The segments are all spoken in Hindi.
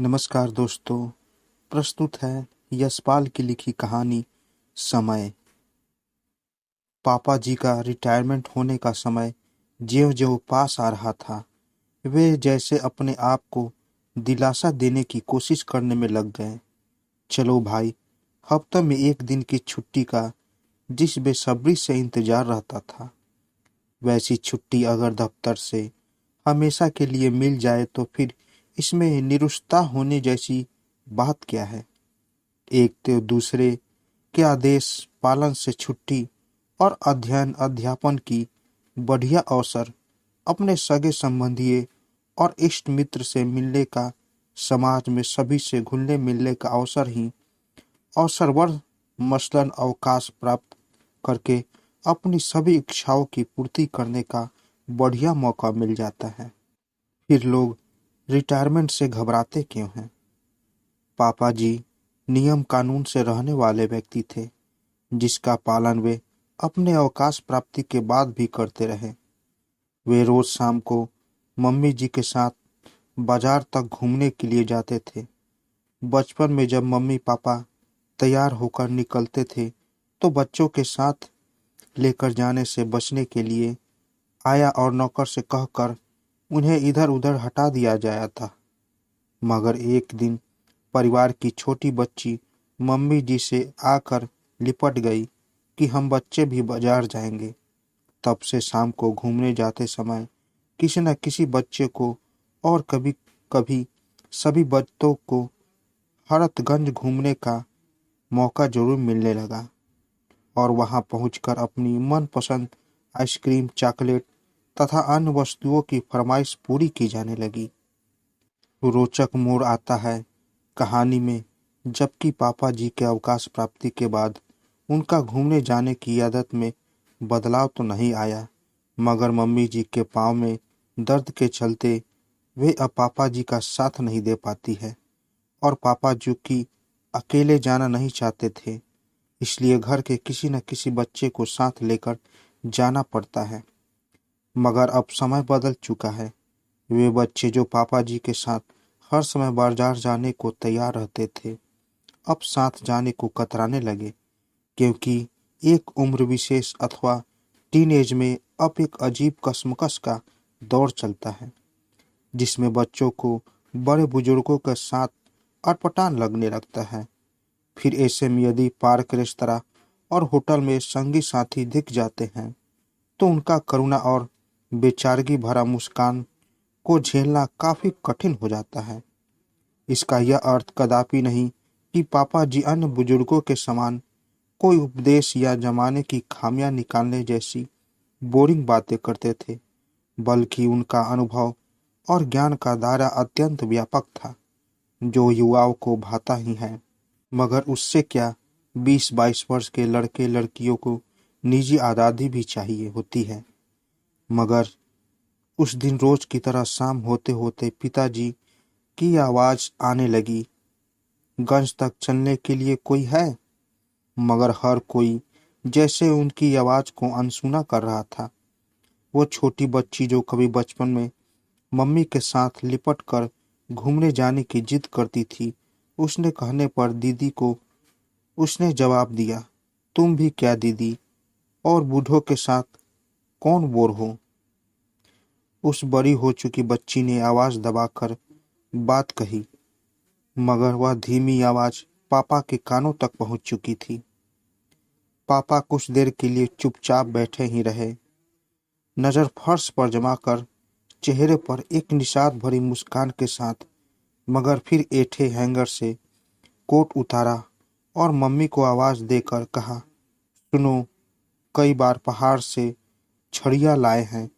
नमस्कार दोस्तों। प्रस्तुत है यशपाल की लिखी कहानी समय। पापा जी का रिटायरमेंट होने का समय ज्यों-ज्यों पास आ रहा था, वे जैसे अपने आप को दिलासा देने की कोशिश करने में लग गए। चलो भाई, हफ्ते में एक दिन की छुट्टी का जिस बेसब्री से इंतजार रहता था, वैसी छुट्टी अगर दफ्तर से हमेशा के लिए मिल जाए तो फिर इसमें निरुत्साह होने जैसी बात क्या है। एक तो दूसरे के आदेश पालन से छुट्टी और अध्ययन अध्यापन की बढ़िया अवसर, अपने सगे संबंधियों और इष्ट मित्र से मिलने का, समाज में सभी से घुलने मिलने का अवसर ही अवसरवर मसलन अवकाश प्राप्त करके अपनी सभी इच्छाओं की पूर्ति करने का बढ़िया मौका मिल जाता है। फिर लोग रिटायरमेंट से घबराते क्यों हैं? पापा जी नियम कानून से रहने वाले व्यक्ति थे, जिसका पालन वे अपने अवकाश प्राप्ति के बाद भी करते रहे। वे रोज शाम को मम्मी जी के साथ बाजार तक घूमने के लिए जाते थे। बचपन में जब मम्मी पापा तैयार होकर निकलते थे तो बच्चों के साथ लेकर जाने से बचने के लिए आया और नौकर से कहकर उन्हें इधर उधर हटा दिया जाया था। मगर एक दिन परिवार की छोटी बच्ची मम्मी जी से आकर लिपट गई कि हम बच्चे भी बाजार जाएंगे। तब से शाम को घूमने जाते समय किसी न किसी बच्चे को और कभी कभी सभी बच्चों को हरतगंज घूमने का मौका जरूर मिलने लगा और वहां पहुंचकर अपनी मनपसंद आइसक्रीम, चॉकलेट तथा अन्य वस्तुओं की फरमाइश पूरी की जाने लगी। रोचक मोड़ आता है कहानी में, जबकि पापा जी के अवकाश प्राप्ति के बाद उनका घूमने जाने की आदत में बदलाव तो नहीं आया, मगर मम्मी जी के पाँव में दर्द के चलते वे अब पापा जी का साथ नहीं दे पाती है और पापा जी की अकेले जाना नहीं चाहते थे, इसलिए घर के किसी न किसी बच्चे को साथ लेकर जाना पड़ता है। मगर अब समय बदल चुका है। वे बच्चे जो पापा जी के साथ हर समय बाजार जाने को तैयार रहते थे, अब साथ जाने को कतराने लगे, क्योंकि एक उम्र विशेष अथवा टीनेज में अब एक अजीब कशमकश का दौर चलता है, जिसमें बच्चों को बड़े बुजुर्गों के साथ अटपटान लगने लगता है। फिर ऐसे में यदि पार्क, रेस्तरां और होटल में संगी साथी दिख जाते हैं तो उनका करुणा और बेचारगी भरा मुस्कान को झेलना काफी कठिन हो जाता है। इसका यह अर्थ कदापि नहीं कि पापा जी अन्य बुजुर्गों के समान कोई उपदेश या जमाने की खामियां निकालने जैसी बोरिंग बातें करते थे, बल्कि उनका अनुभव और ज्ञान का दायरा अत्यंत व्यापक था, जो युवाओं को भाता ही है। मगर उससे क्या, 20-22 वर्ष के लड़के लड़कियों को निजी आज़ादी भी चाहिए होती है। मगर उस दिन रोज की तरह शाम होते होते पिताजी की आवाज आने लगी, गंज तक चलने के लिए कोई है? मगर हर कोई जैसे उनकी आवाज को अनसुना कर रहा था। वो छोटी बच्ची जो कभी बचपन में मम्मी के साथ लिपट कर घूमने जाने की जिद करती थी, उसने कहने पर दीदी को उसने जवाब दिया, तुम भी क्या दीदी, और बूढ़ों के साथ कौन बोर हो। उस बड़ी हो चुकी बच्ची ने आवाज दबाकर बात कही, मगर वह धीमी आवाज पापा के कानों तक पहुंच चुकी थी। पापा कुछ देर के लिए चुपचाप बैठे ही रहे, नजर फर्श पर जमा कर, चेहरे पर एक निषाद भरी मुस्कान के साथ। मगर फिर ऐंठे हैंगर से कोट उतारा और मम्मी को आवाज देकर कहा, सुनो, कई बार पहाड़ से छड़ियाँ लाए हैं,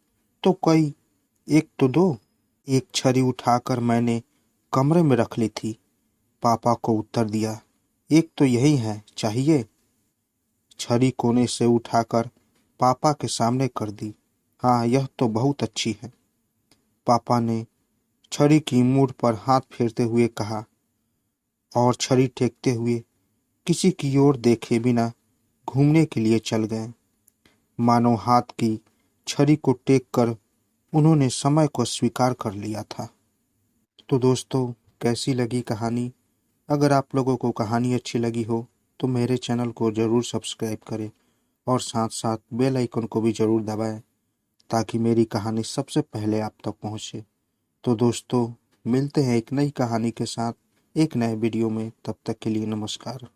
तो कई एक तो दो। एक छड़ी उठाकर मैंने कमरे में रख ली थी, पापा को उत्तर दिया, एक तो यही है, चाहिए? छड़ी कोने से उठाकर पापा के सामने कर दी। हाँ, यह तो बहुत अच्छी है, पापा ने छड़ी की मूठ पर हाथ फेरते हुए कहा और छड़ी टेकते हुए किसी की ओर देखे बिना घूमने के लिए चल गए। मानो हाथ की छड़ी को टेक कर उन्होंने समय को स्वीकार कर लिया था। तो दोस्तों, कैसी लगी कहानी। अगर आप लोगों को कहानी अच्छी लगी हो तो मेरे चैनल को ज़रूर सब्सक्राइब करें और साथ साथ बेल आइकन को भी ज़रूर दबाएं ताकि मेरी कहानी सबसे पहले आप तक पहुंचे। तो दोस्तों, मिलते हैं एक नई कहानी के साथ एक नए वीडियो में। तब तक के लिए नमस्कार।